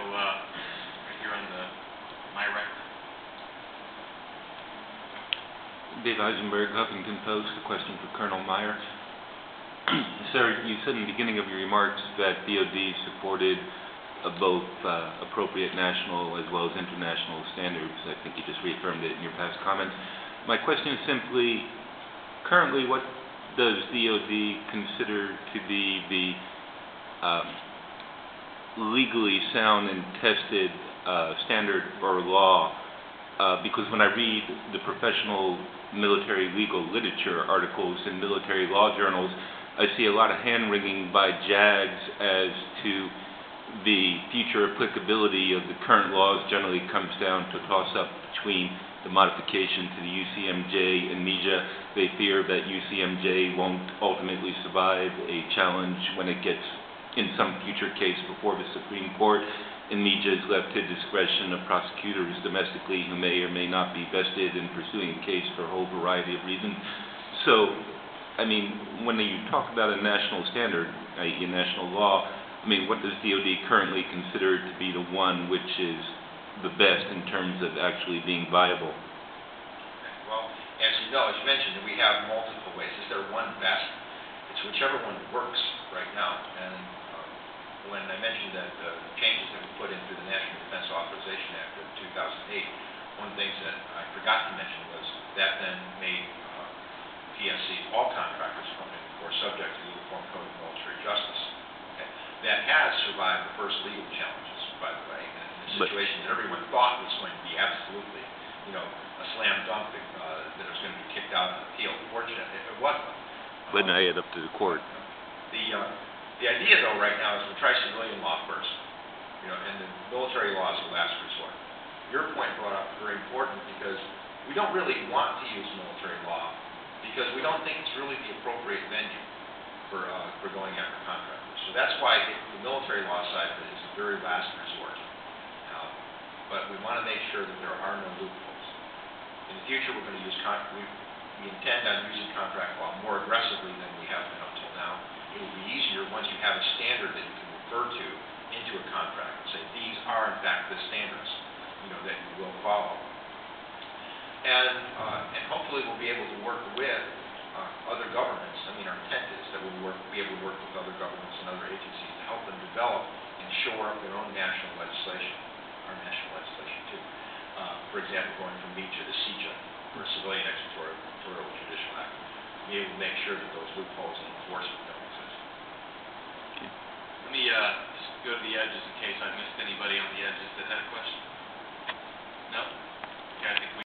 right here on my right. Dave Eisenberg, Huffington Post. A question for Colonel Meyer. Sir, you said in the beginning of your remarks that DoD supported both appropriate national as well as international standards. I think you just reaffirmed it in your past comments. My question is simply, currently, what does DoD consider to be the legally sound and tested standard or law? Because when I read the professional military legal literature articles in military law journals, I see a lot of hand-wringing by JAGs as to the future applicability of the current laws. Generally comes down to a toss-up between the modification to the UCMJ and MEJA. They fear that UCMJ won't ultimately survive a challenge when it gets in some future case before the Supreme Court, and MEJA is left to discretion of prosecutors domestically who may or may not be vested in pursuing a case for a whole variety of reasons. So, I mean, when you talk about a national standard, i.e. a national law, I mean, what does DoD currently consider to be the one which is the best in terms of actually being viable? Okay. Well, as you know, as you mentioned, we have multiple ways. Is there one best? It's whichever one works right now. And when I mentioned that the changes that we put into the National Defense Authorization Act of 2008, one of the things that I forgot to mention was that then made PSC, all contractors from it, were subject to the Uniform Code of Military Justice. Okay. That has survived the first legal challenges, by the way, in a situation that everyone thought was going to be absolutely, a slam dunk that it was going to be kicked out on appeal. Fortunately, it wasn't. But now you head up to the court. The idea, though, right now is to try civilian law first, and the military law is the last resort. Your point brought up very important because we don't really want to use military law because we don't think it's really the appropriate venue for going after contractors. So that's why the military law side of it is the very last resort. But we want to make sure that there are no loopholes. In the future, we're going to use we intend on using contract law more aggressively than we have been up till now. It will be easier once you have a standard that you can refer to into a contract and say, these are in fact the standards, that you will follow. And hopefully we'll be able to work with other governments. I mean, our intent is that we'll be able to work with other governments and other agencies to help them develop and shore up their own national legislation, our national legislation too. For example, going from MEJA to CJA, or Civilian Executorial Judicial Act, be able to make sure that those loopholes in enforcement don't exist. Let me just go to the edges in case I missed anybody on the edge